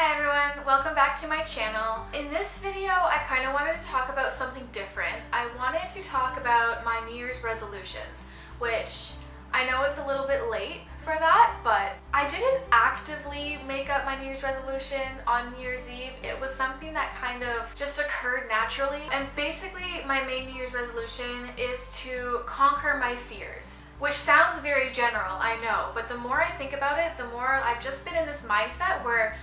Hi everyone, welcome back to my channel. In this video, I kind of wanted to talk about something different. I wanted to talk about my New Year's resolutions, which I know it's a little bit late for that, but I didn't actively make up my New Year's resolution on New Year's Eve. It was something that kind of just occurred naturally. And basically, my main New Year's resolution is to conquer my fears. Which sounds very general, I know, but the more I think about it, the more I've just been in this mindset where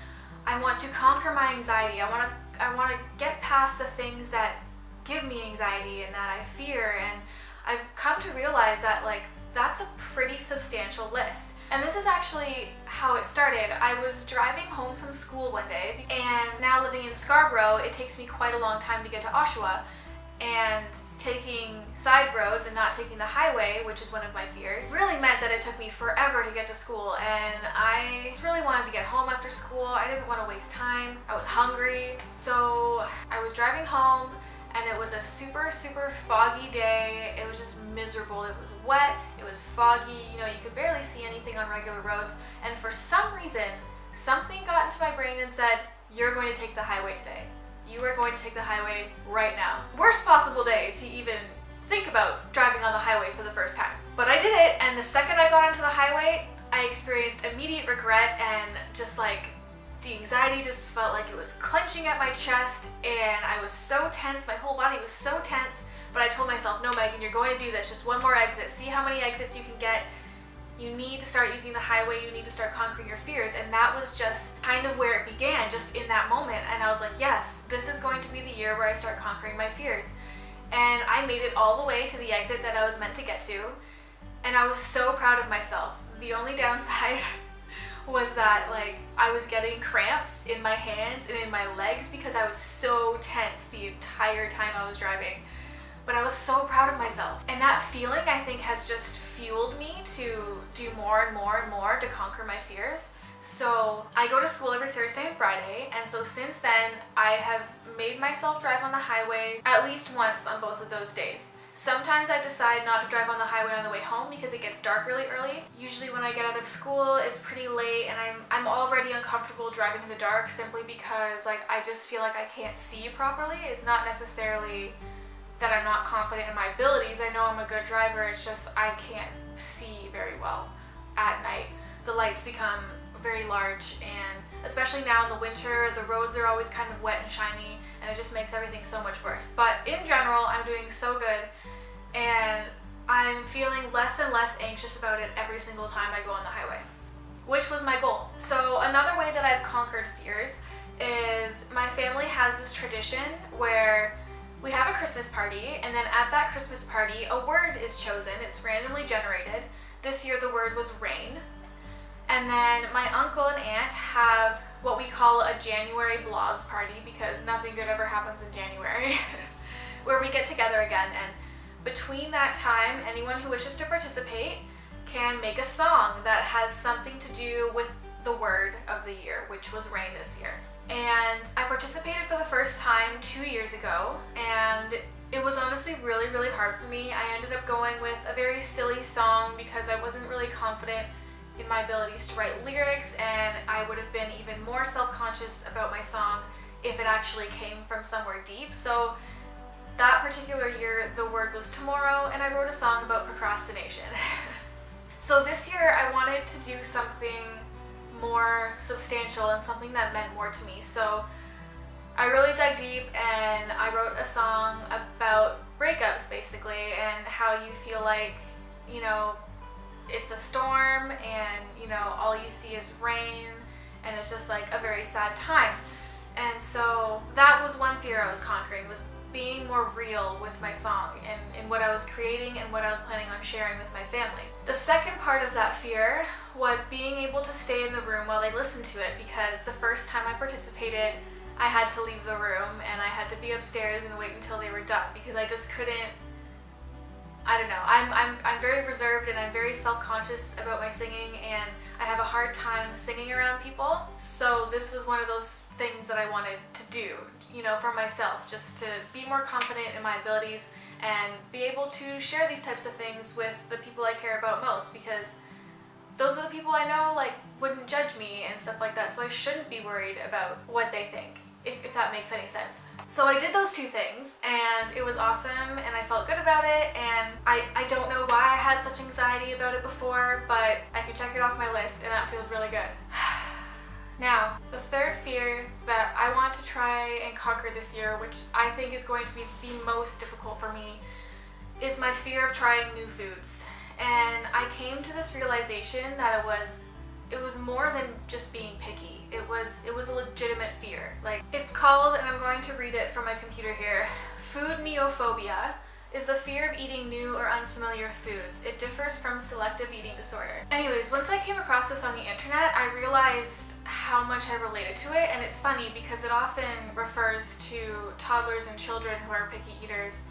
I want to conquer my anxiety. I want to get past the things that give me anxiety and that I fear, and I've come to realize that that's a pretty substantial list. And this is actually how it started. I was driving home from school one day, and now living in Scarborough, it takes me quite a long time to get to Oshawa, and taking side roads and not taking the highway, which is one of my fears, really meant that it took me forever to get to school, and I really wanted to get home after school. I didn't want to waste time. I was hungry. So I was driving home, and it was a super foggy day. It was just miserable. It was wet, it was foggy, you could barely see anything on regular roads, and for some reason, something got into my brain and said, "You're going to take the highway today. You are going to take the highway right now." Worst possible day to even think about driving on the highway for the first time. But I did it, and the second I got onto the highway, I experienced immediate regret, and just the anxiety just felt like it was clenching at my chest, and I was so tense. My whole body was so tense, but I told myself, "No, Megan, you're going to do this. Just one more exit. See how many exits you can get. You need to start using the highway. You need to start conquering your fears." And that was just kind of where it began, just in that moment. And I was like, yes, this is going to be the year where I start conquering my fears. And I made it all the way to the exit that I was meant to get to. And I was so proud of myself. The only downside was that I was getting cramps in my hands and in my legs because I was so tense the entire time I was driving. But I was so proud of myself. And that feeling, I think, has just fueled me to do more and more and more to conquer my fears. So I go to school every Thursday and Friday, and so since then, I have made myself drive on the highway at least once on both of those days. Sometimes I decide not to drive on the highway on the way home because it gets dark really early. Usually when I get out of school, it's pretty late, and I'm already uncomfortable driving in the dark simply because I just feel like I can't see properly. It's not necessarily that I'm not confident in my abilities. I know I'm a good driver, it's just I can't see very well at night. The lights become very large, and especially now in the winter, the roads are always kind of wet and shiny, and it just makes everything so much worse. But in general, I'm doing so good, and I'm feeling less and less anxious about it every single time I go on the highway, which was my goal. So another way that I've conquered fears is my family has this tradition where we have a Christmas party, and then at that Christmas party, a word is chosen. It's randomly generated. This year the word was rain. And then my uncle and aunt have what we call a January Blahs party, because nothing good ever happens in January, where we get together again. And between that time, anyone who wishes to participate can make a song that has something to do with the word of the year, which was rain this year. And I participated for the first time 2 years ago, and it was honestly really hard for me. I ended up going with a very silly song because I wasn't really confident in my abilities to write lyrics, and I would have been even more self-conscious about my song if it actually came from somewhere deep. So that particular year, the word was tomorrow, and I wrote a song about procrastination. So this year I wanted to do something more substantial and something that meant more to me. So I really dug deep, and I wrote a song about breakups basically, and how you feel like, it's a storm, and all you see is rain, and it's just a very sad time. And so that was one fear I was conquering, was being more real with my song and in what I was creating and what I was planning on sharing with my family. The second part of that fear was being able to stay in the room while they listened to it, because the first time I participated, I had to leave the room, and I had to be upstairs and wait until they were done, because I just couldn't. I don't know. I'm very reserved, and I'm very self-conscious about my singing, and I have a hard time singing around people. So this was one of those things that I wanted to do, for myself, just to be more confident in my abilities and be able to share these types of things with the people I care about most, because those are the people I know like wouldn't judge me and stuff like that, so I shouldn't be worried about what they think, if that makes any sense. So I did those 2 things and it was awesome and I felt good about it, and I don't know why I had such anxiety about it before, but I can check it off my list and that feels really good. Now, the third fear that I want to try and conquer this year, which I think is going to be the most difficult for me, is my fear of trying new foods. And I came to this realization that it was more than just being picky. It was a legitimate fear. Like, it's called, and I'm going to read it from my computer here, food neophobia is the fear of eating new or unfamiliar foods. It differs from selective eating disorder. Anyways, once I came across this on the internet, I realized how much I related to it, and it's funny because it often refers to toddlers and children who are picky eaters,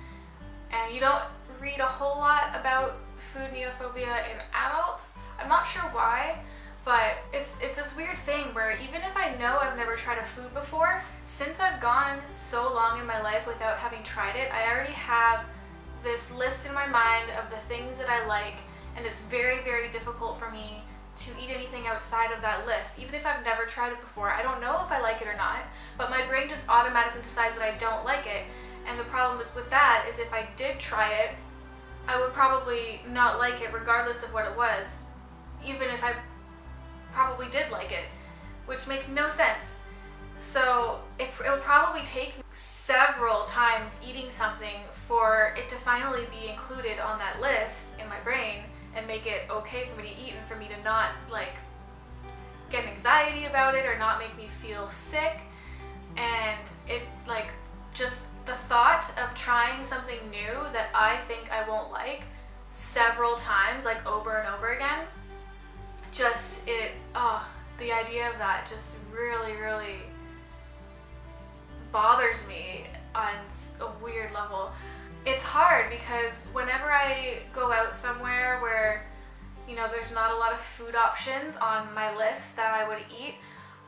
and you don't read a whole lot about food neophobia in adults. I'm not sure why, but it's this weird thing where even if I know I've never tried a food before, since I've gone so long in my life without having tried it, I already have this list in my mind of the things that I like, and it's very, very difficult for me to eat anything outside of that list. Even if I've never tried it before, I don't know if I like it or not, but my brain just automatically decides that I don't like it. And the problem with that is if I did try it, I would probably not like it regardless of what it was, even if I probably did like it, which makes no sense. So it'll probably take several times eating something for it to finally be included on that list in my brain and make it okay for me to eat, and for me to not like get anxiety about it or not make me feel sick. And it like just the thought of trying something new that I think I won't like several times, like over and over again, the idea of that just really, really bothers me on a weird level. It's hard because whenever I go out somewhere where, you know, there's not a lot of food options on my list that I would eat,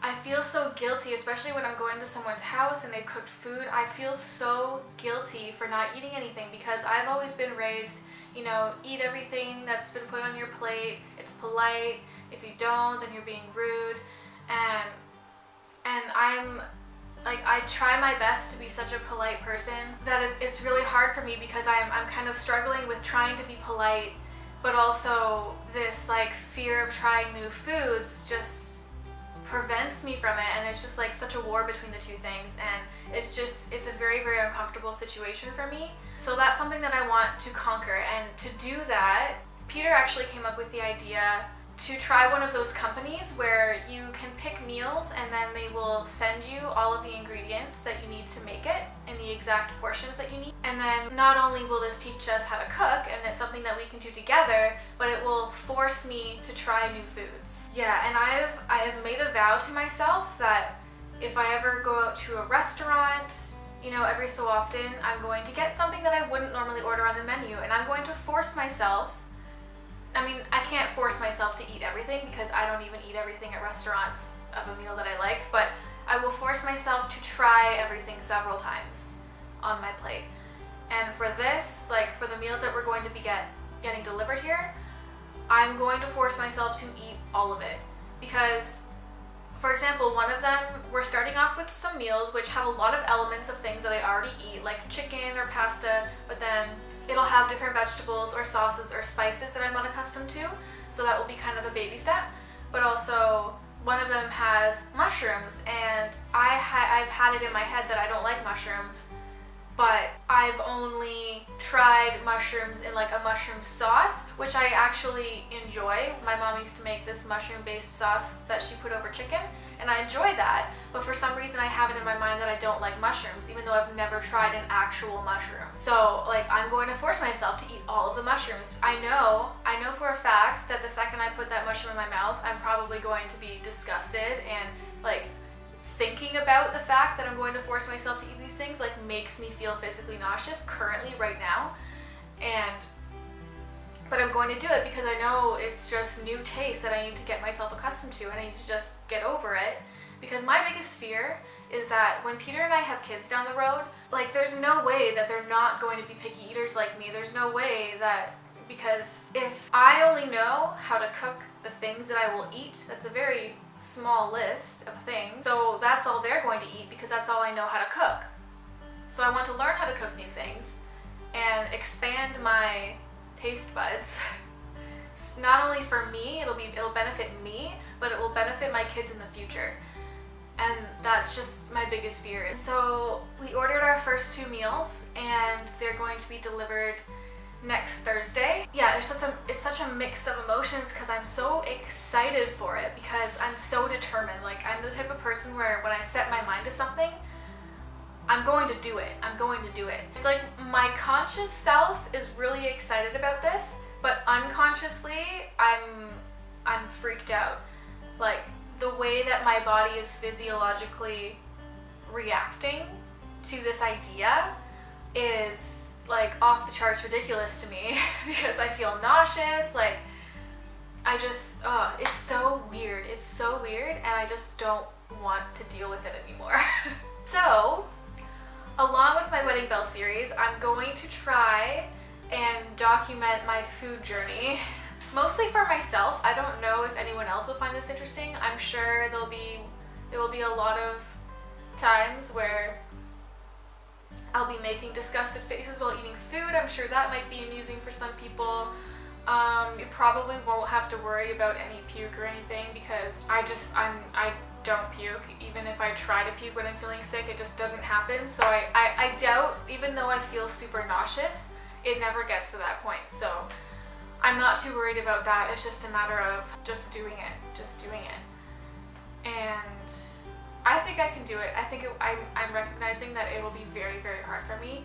I feel so guilty, especially when I'm going to someone's house and they've cooked food. I feel so guilty for not eating anything because I've always been raised, you know, eat everything that's been put on your plate. It's polite. If you don't, then you're being rude. And I'm like, I try my best to be such a polite person that it's really hard for me because I'm kind of struggling with trying to be polite, but also this like fear of trying new foods just prevents me from it, and it's just like such a war between the 2 things, and it's a very, very uncomfortable situation for me. So that's something that I want to conquer, and to do that, Peter actually came up with the idea to try one of those companies where you can pick meals and then they will send you all of the ingredients that you need to make it in the exact portions that you need. And then not only will this teach us how to cook, and it's something that we can do together, but it will force me to try new foods. Yeah, and I have made a vow to myself that if I ever go out to a restaurant, you know, every so often, I'm going to get something that I wouldn't normally order on the menu, and I'm going to force myself. I mean, I can't force myself to eat everything because I don't even eat everything at restaurants of a meal that I like, but I will force myself to try everything several times on my plate. And for this, like for the meals that we're going to be getting delivered here, I'm going to force myself to eat all of it. Because, for example, one of them, we're starting off with some meals which have a lot of elements of things that I already eat, like chicken or pasta, but then it'll have different vegetables or sauces or spices that I'm not accustomed to, so that will be kind of a baby step. But also, one of them has mushrooms, and I've had it in my head that I don't like mushrooms, but I've only tried mushrooms in like a mushroom sauce, which I actually enjoy. My mom used to make this mushroom-based sauce that she put over chicken, and I enjoy that, but for some reason I have it in my mind that I don't like mushrooms, even though I've never tried an actual mushroom. So like, I'm going to force myself to eat all of the mushrooms. I know for a fact that the second I put that mushroom in my mouth, I'm probably going to be disgusted, and like thinking about the fact that I'm going to force myself to eat these things like makes me feel physically nauseous currently right now. But I'm going to do it because I know it's just new taste that I need to get myself accustomed to, and I need to just get over it. Because my biggest fear is that when Peter and I have kids down the road, like there's no way that they're not going to be picky eaters like me. There's no way that, because if I only know how to cook the things that I will eat. That's a very small list of things. So that's all they're going to eat because that's all I know how to cook. So I want to learn how to cook new things and expand my taste buds. Not only for me, it'll benefit me, but it will benefit my kids in the future. And that's just my biggest fear. So we ordered our first 2 meals and they're going to be delivered next Thursday. Yeah, it's such a mix of emotions because I'm so excited for it because I'm so determined. Like, I'm the type of person where when I set my mind to something, I'm going to do it. I'm going to do it. It's like my conscious self is really excited about this, but unconsciously I'm freaked out. Like, the way that my body is physiologically reacting to this idea is like off the charts ridiculous to me because I feel nauseous. Like, it's so weird. It's so weird, and I just don't want to deal with it anymore. So, along with my Wedding Bell series, I'm going to try and document my food journey. Mostly for myself. I don't know if anyone else will find this interesting. I'm sure there will be a lot of times where I'll be making disgusted faces while eating food. I'm sure that might be amusing for some people. You probably won't have to worry about any puke or anything because I don't puke. Even if I try to puke when I'm feeling sick, it just doesn't happen. So I doubt, even though I feel super nauseous, it never gets to that point. So I'm not too worried about that. It's just a matter of just doing it. And I think I can do it. I'm recognizing that it will be very, very hard for me,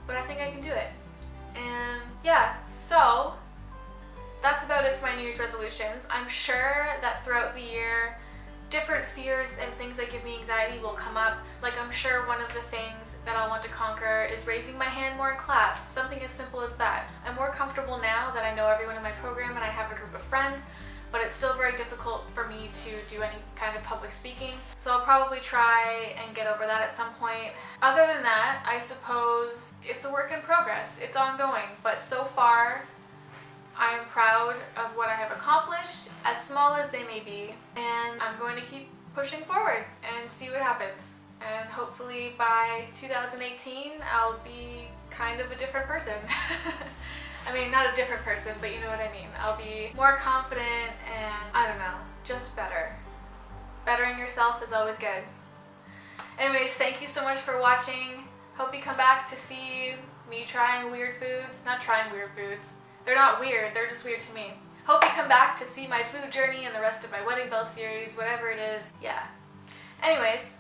but I think I can do it. And yeah, so that's about it for my New Year's resolutions. I'm sure that throughout the year, different fears and things that give me anxiety will come up. Like, I'm sure one of the things that I'll want to conquer is raising my hand more in class. Something as simple as that. I'm more comfortable now that I know everyone in my program and I have a group of friends, but it's still very difficult for me to do any kind of public speaking. So I'll probably try and get over that at some point. Other than that, I suppose it's a work in progress. It's ongoing, but so far, I am proud of what I have accomplished, as small as they may be, and I'm going to keep pushing forward and see what happens. And hopefully by 2018, I'll be kind of a different person. I mean, not a different person, but you know what I mean. I'll be more confident and, I don't know, just better. Bettering yourself is always good. Anyways, thank you so much for watching. Hope you come back to see me trying weird foods. Not trying weird foods. They're not weird, they're just weird to me. Hope you come back to see my food journey and the rest of my Wedding Bell series, whatever it is. Yeah. Anyways,